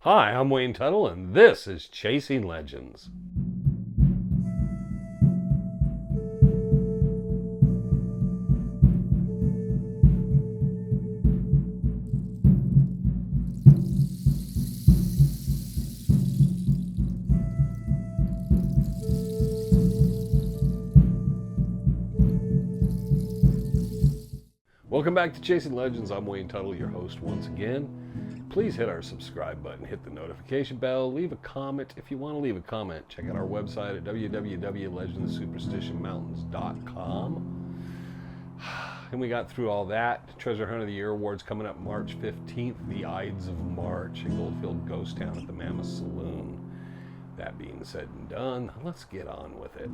Hi, I'm Wayne Tuttle, and this is Chasing Legends. Welcome back to Chasing Legends. I'm Wayne Tuttle, your host once again. Please hit our subscribe button, hit the notification bell, leave a comment. If you want to leave a comment, check out our website at www.legendssuperstitionmountains.com. And we got through all that. Treasure Hunt of the Year Awards coming up March 15th, the Ides of March in Goldfield Ghost Town at the Mammoth Saloon. That being said and done, let's get on with it.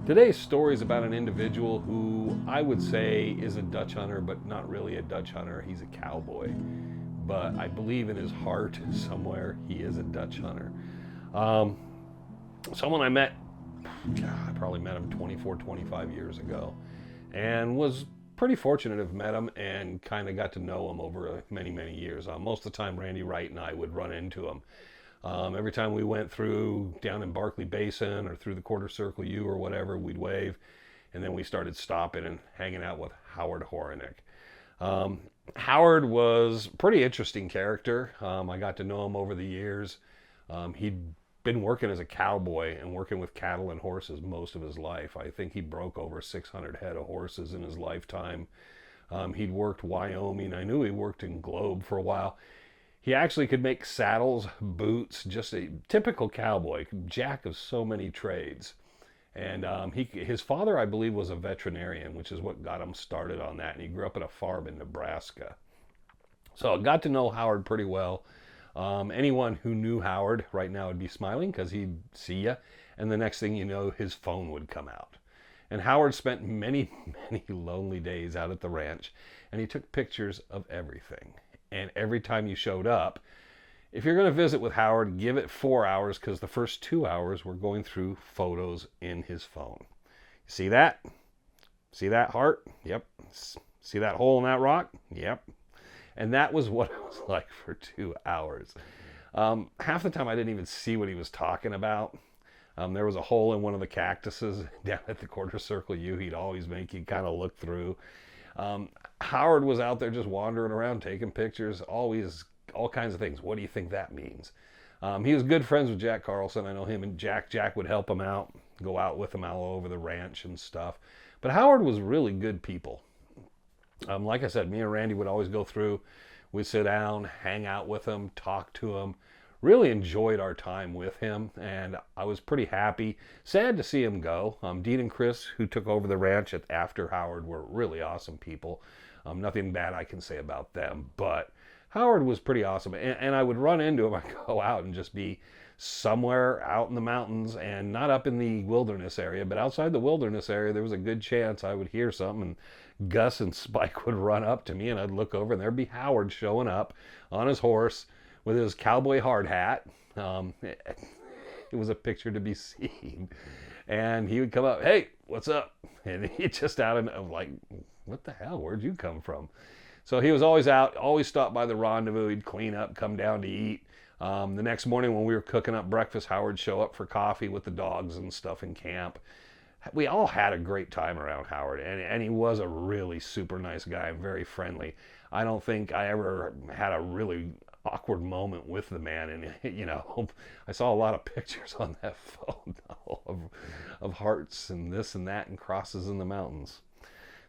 Today's story is about an individual who I would say is a Dutch hunter, but not really a Dutch hunter. He's a cowboy. But I believe in his heart somewhere he is a Dutch hunter. Someone I met, I probably met him 24, 25 years ago, and was pretty fortunate to have met him and kind of got to know him over many, many years. Most of the time, Randy Wright and I would run into him. Every time we went through down in Barkley Basin or through the Quarter Circle U or whatever, we'd wave, and then we started stopping and hanging out with Howard Horinek. Howard was a pretty interesting character. I got to know him over the years. He'd been working as a cowboy and working with cattle and horses most of his life. I think he broke over 600 head of horses in his lifetime. He'd worked Wyoming. I knew he worked in Globe for a while. He actually could make saddles, boots, just a typical cowboy, jack of so many trades. And his father, I believe, was a veterinarian, which is what got him started on that. And he grew up at a farm in Nebraska. So I got to know Howard pretty well. Anyone who knew Howard right now would be smiling because he'd see you. And the next thing you know, his phone would come out. And Howard spent many, many lonely days out at the ranch. And he took pictures of everything. And every time you showed up, if you're going to visit with Howard, give it 4 hours because the first 2 hours we're going through photos in his phone. See that? See that heart? Yep. See that hole in that rock? Yep. And that was what it was like for 2 hours. Half the time I didn't even see what he was talking about. There was a hole in one of the cactuses down at the Quarter Circle U. He'd always make you kind of look through. Howard was out there just wandering around, taking pictures, always all kinds of things. What do you think that means? He was good friends with Jack Carlson. I know him and Jack would help him out, go out with him all over the ranch and stuff. But Howard was really good people. Like I said, me and Randy would always go through. We'd sit down, hang out with him, talk to him. Really enjoyed our time with him, and I was pretty happy. Sad to see him go. Dean and Chris, who took over the ranch after Howard, were really awesome people. Nothing bad I can say about them, but Howard was pretty awesome. And I would run into him. I'd go out and just be somewhere out in the mountains and not up in the wilderness area, but outside the wilderness area, there was a good chance I would hear something, and Gus and Spike would run up to me, and I'd look over, and there'd be Howard showing up on his horse with his cowboy hard hat. It was a picture to be seen. And he would come up, "Hey, what's up?" And he just out of like, "What the hell? Where'd you come from?" So he was always out, always stopped by the rendezvous. He'd clean up, come down to eat. The next morning when we were cooking up breakfast, Howard'd show up for coffee with the dogs and stuff in camp. We all had a great time around Howard, and he was a really super nice guy and very friendly. I don't think I ever had a really awkward moment with the man, and I saw a lot of pictures on that phone of hearts and this and that and crosses in the mountains.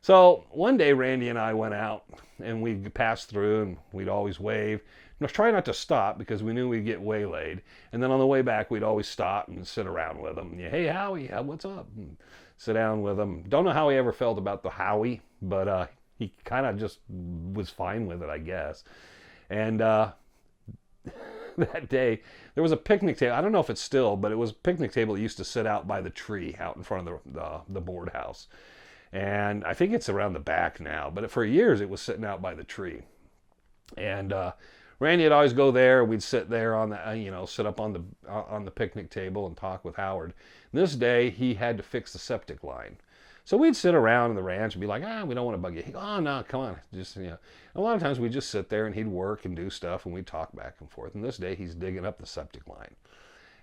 So one day Randy and I went out and we passed through, and we'd always wave. Try not to stop because we knew we'd get waylaid. And then on the way back, we'd always stop and sit around with him. "Hey, Howie, what's up?" And sit down with him. Don't know how he ever felt about the Howie, but he kind of just was fine with it, I guess. And that day, there was a picnic table. I don't know if it's still, but it was a picnic table that used to sit out by the tree out in front of the board house. And I think it's around the back now, but for years it was sitting out by the tree. And Randy would always go there. We'd sit there on the, sit up on the picnic table and talk with Howard. This day he had to fix the septic line. So we'd sit around in the ranch and be like, we don't want to bug you. He'd go, oh, no, come on. Just, A lot of times we'd just sit there and he'd work and do stuff and we'd talk back and forth. And this day he's digging up the septic line.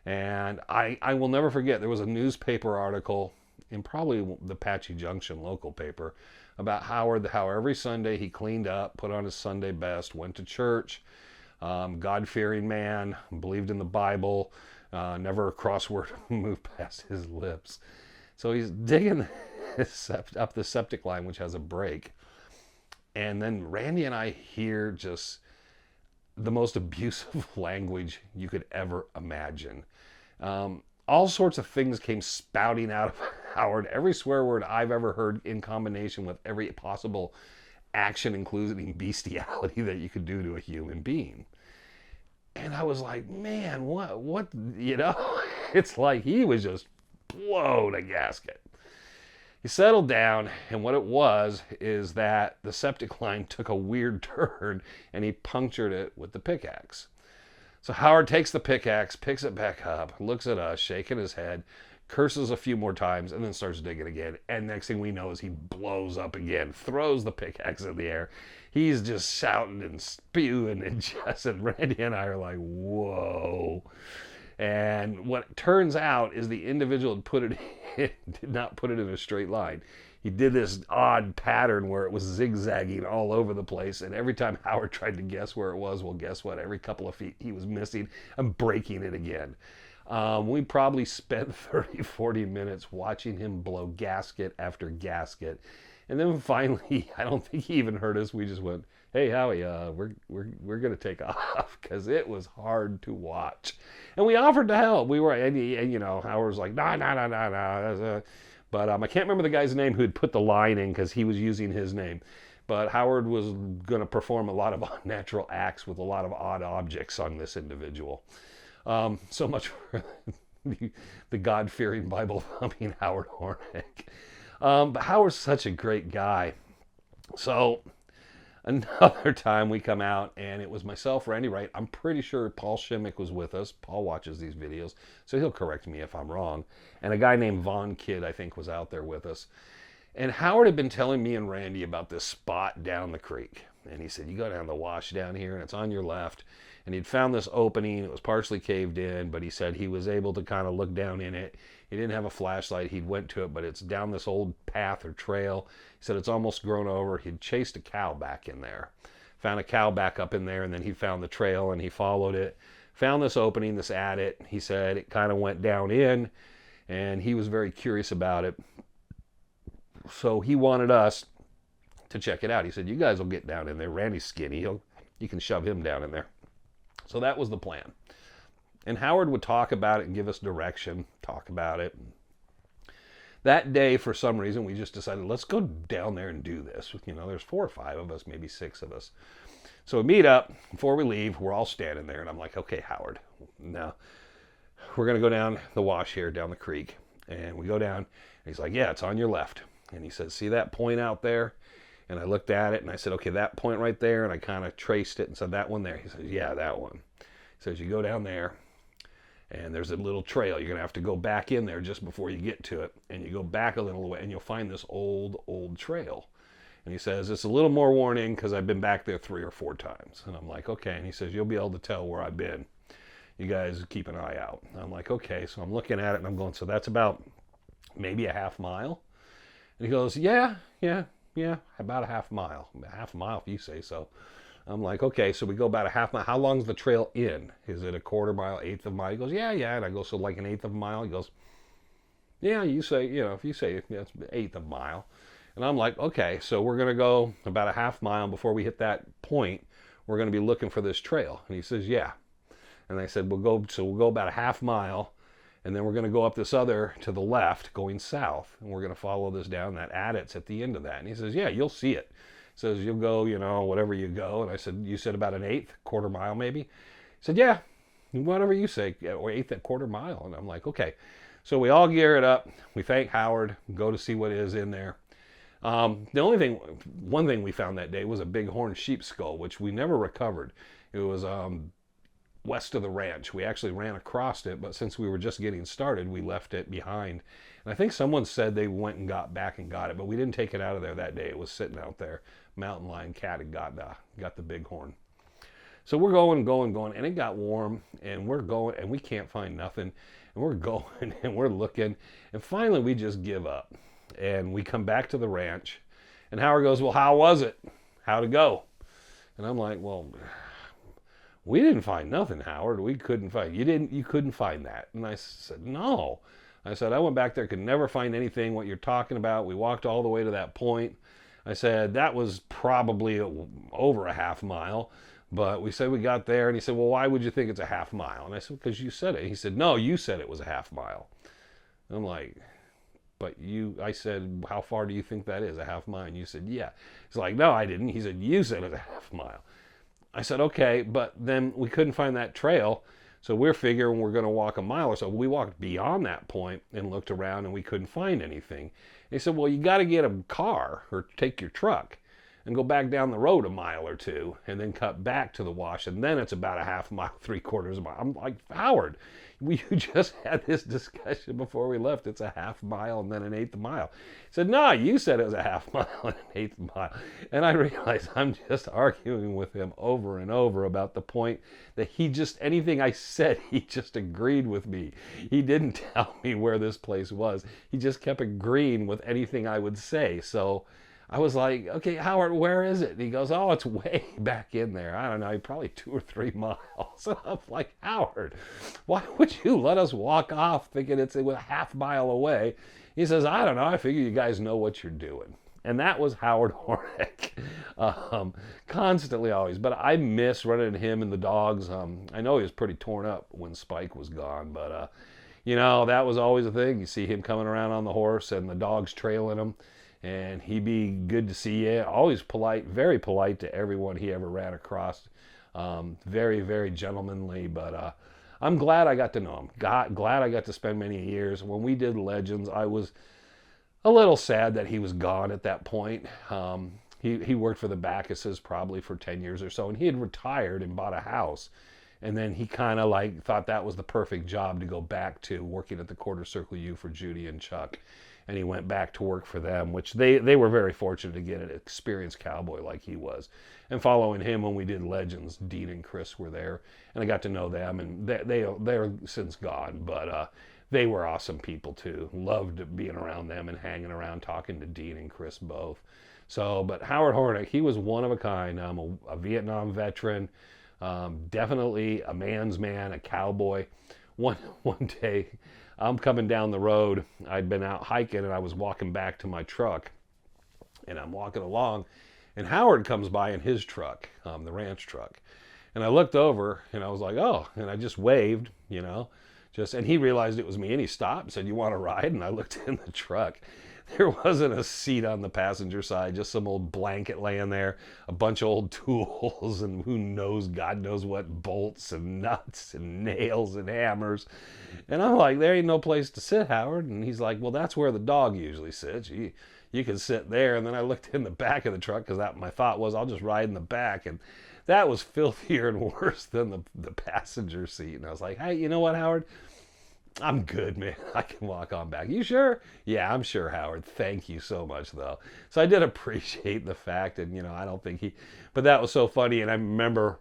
And I will never forget, there was a newspaper article in probably the Apache Junction local paper about Howard, how every Sunday he cleaned up, put on his Sunday best, went to church, God-fearing man, believed in the Bible, never a cross word moved past his lips. So he's digging up the septic line, which has a break. And then Randy and I hear just the most abusive language you could ever imagine. All sorts of things came spouting out of Howard. Every swear word I've ever heard in combination with every possible action, including bestiality that you could do to a human being. And I was like, man, what, It's like he was just blown a gasket. He settled down, and what it was is that the septic line took a weird turn, and he punctured it with the pickaxe. So Howard takes the pickaxe, picks it back up, looks at us, shaking his head, curses a few more times, and then starts digging again. And next thing we know is he blows up again, throws the pickaxe in the air. He's just shouting and spewing and Randy and I are like, whoa. And what it turns out is the individual did not put it in a straight line. He did this odd pattern where it was zigzagging all over the place. And every time Howard tried to guess where it was, well, guess what? Every couple of feet he was missing and breaking it again. We probably spent 30, 40 minutes watching him blow gasket after gasket. And then finally, I don't think he even heard us. We just went, hey, Howie, we're going to take off because it was hard to watch. And we offered to help. Howard was like, no. But I can't remember the guy's name who had put the line in because he was using his name. But Howard was going to perform a lot of unnatural acts with a lot of odd objects on this individual. So much for the God-fearing, Bible-thumping Howard Horinek. But Howard's such a great guy. So another time we come out, and it was myself, Randy Wright. I'm pretty sure Paul Shimmick was with us. Paul watches these videos, so he'll correct me if I'm wrong. And a guy named Von Kidd, I think, was out there with us. And Howard had been telling me and Randy about this spot down the creek. And he said, you go down the wash down here, and it's on your left. And he'd found this opening. It was partially caved in, but he said he was able to kind of look down in it. He didn't have a flashlight. He went to it, but it's down this old path or trail. He said it's almost grown over. He'd chased a cow back in there. Found a cow back up in there, and then he found the trail, and he followed it. Found this opening, this adit. He said it kind of went down in, and he was very curious about it. So he wanted us to check it out. He said, you guys will get down in there. Randy's skinny. You can shove him down in there. So that was the plan. And Howard would talk about it and give us direction, talk about it. That day, for some reason, we just decided, let's go down there and do this. There's 4 or 5 of us, maybe 6 of us. So we meet up. Before we leave, we're all standing there. And I'm like, okay, Howard, now we're going to go down the wash here, down the creek. And we go down. And he's like, yeah, it's on your left. And he says, see that point out there? And I looked at it and I said, okay, that point right there. And I kind of traced it and said, that one there. He says, yeah, that one. He says, you go down there and there's a little trail. You're going to have to go back in there just before you get to it. And you go back a little way and you'll find this old trail. And he says, it's a little more warning because I've been back there 3 or 4 times. And I'm like, okay. And he says, you'll be able to tell where I've been. You guys keep an eye out. And I'm like, okay. So I'm looking at it and I'm going, so that's about maybe a half mile. And he goes, yeah, about a half mile. A half a mile if you say so. I'm like, okay, so we go about a half mile. How long's the trail in? Is it a quarter mile, eighth of a mile? He goes, yeah. And I go, so like an eighth of a mile? He goes, yeah, you say, if you say it's eighth of a mile. And I'm like, okay, so we're going to go about a half mile. Before we hit that point, we're going to be looking for this trail. And he says, yeah. And I said, we'll go about a half mile. And then we're going to go up this other to the left going south. And we're going to follow this down. That adit's at the end of that. And he says, yeah, you'll see it. He says, you'll go, whatever you go. And I said, you said about an eighth, quarter mile maybe? He said, yeah, whatever you say, or eighth at quarter mile. And I'm like, okay. So we all gear it up. We thank Howard, go to see what is in there. One thing we found that day was a bighorn sheep skull, which we never recovered. It was west of the ranch. We actually ran across it, but since we were just getting started, we left it behind. And I think someone said they went and got back and got it, but we didn't take it out of there that day. It was sitting out there. Mountain lion cat had got the bighorn. So we're going, and it got warm, and we're going, and we can't find nothing. And we're going, and we're looking, and finally we just give up. And we come back to the ranch, and Howard goes, well, how was it? How'd it go? And I'm like, well, we didn't find nothing, Howard. We couldn't find, you couldn't find that. And I said, no. I said, I went back there, could never find anything, what you're talking about. We walked all the way to that point. I said, that was probably over a half mile. But we said we got there, and he said, well, why would you think it's a half mile? And I said, because you said it. He said, no, you said it was a half mile. And I'm like, but I said, how far do you think that is, a half mile? And you said, yeah. He's like, no, I didn't. He said, you said it was a half mile. I said, okay, but then we couldn't find that trail. So we're figuring we're going to walk a mile or so. We walked beyond that point and looked around, and we couldn't find anything. He said, well, you got to get a car or take your truck and go back down the road a mile or two and then cut back to the wash. And then it's about a half mile, 3/4 mile. I'm like, Howard, you just had this discussion before we left. It's a half mile and then an eighth mile. He said, no, you said it was a half mile and an eighth mile. And I realized I'm just arguing with him over and over about the point that anything I said, he just agreed with me. He didn't tell me where this place was. He just kept agreeing with anything I would say. So I was like, okay, Howard, where is it? And he goes, oh, it's way back in there. I don't know, probably 2 or 3 miles. And I'm like, Howard, why would you let us walk off thinking it was a half mile away? He says, I don't know. I figure you guys know what you're doing. And that was Howard Horinek, constantly always. But I miss running into him and the dogs. I know he was pretty torn up when Spike was gone, but, that was always a thing. You see him coming around on the horse and the dogs trailing him. And he'd be good to see you. Always polite, very polite to everyone he ever ran across. Very, very gentlemanly. But I'm glad I got to know him. Glad I got to spend many years. When we did Legends, I was a little sad that he was gone at that point. He worked for the Backuses probably for 10 years or so. And he had retired and bought a house. And then he kind of thought that was the perfect job to go back to, working at the Quarter Circle U for Judy and Chuck. And he went back to work for them, which they were very fortunate to get an experienced cowboy like he was. And following him when we did Legends, Dean and Chris were there, and I got to know them, and they're since gone, but they were awesome people too. Loved being around them and hanging around talking to Dean and Chris both. So, but Howard Horinek, he was one of a kind, a Vietnam veteran, definitely a man's man, a cowboy. One day, I'm coming down the road. I'd been out hiking and I was walking back to my truck. And I'm walking along and Howard comes by in his truck, the ranch truck. And I looked over and I was like, oh, and I just waved, and he realized it was me and he stopped and said, you want to ride? And I looked in the truck. There wasn't a seat on the passenger side, just some old blanket laying there, a bunch of old tools, and God knows what bolts and nuts and nails and hammers. And I'm like, there ain't no place to sit, Howard. And he's like, well, that's where the dog usually sits. You can sit there. And then I looked in the back of the truck because my thought was I'll just ride in the back. And that was filthier and worse than the passenger seat. And I was like, hey, you know what, Howard? I'm good, man. I can walk on back. You sure? Yeah, I'm sure, Howard. Thank you so much, though. So I did appreciate the fact, and I don't think but that was so funny. And I remember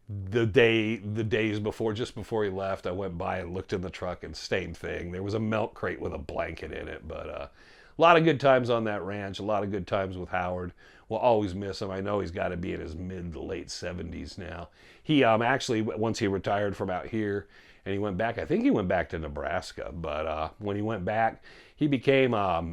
the days before, just before he left, I went by and looked in the truck, and same thing. There was a milk crate with a blanket in it, but a lot of good times on that ranch. A lot of good times with Howard. We'll always miss him. I know he's got to be in his mid to late 70s now. He actually, once he retired from out here, and he went back, I think he went back to Nebraska, but when he went back, he became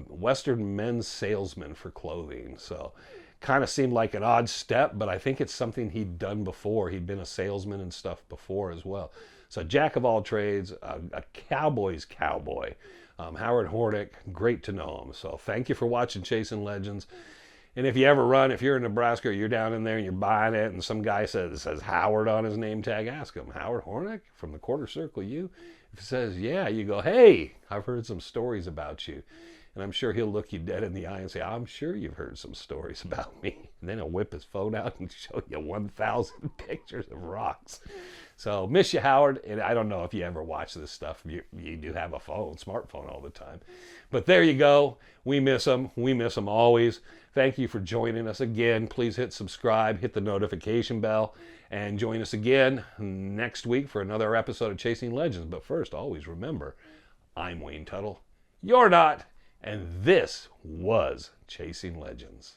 Western men's salesman for clothing. So kind of seemed like an odd step, but I think it's something he'd done before. He'd been a salesman and stuff before as well. So jack of all trades, a cowboy's cowboy. Howard Horinek, great to know him. So thank you for watching Chasing Legends. And if you ever run, if you're in Nebraska or you're down in there and you're buying it and some guy says Howard on his name tag, ask him, Howard Horinek from the Quarter Circle U? If it says, yeah, you go, hey, I've heard some stories about you. And I'm sure he'll look you dead in the eye and say, I'm sure you've heard some stories about me. And then he'll whip his phone out and show you 1,000 pictures of rocks. So miss you, Howard. And I don't know if you ever watch this stuff. You do have a smartphone all the time. But there you go. We miss him. We miss him always. Thank you for joining us again. Please hit subscribe, hit the notification bell, and join us again next week for another episode of Chasing Legends. But first, always remember, I'm Wayne Tuttle. You're not. And this was Chasing Legends.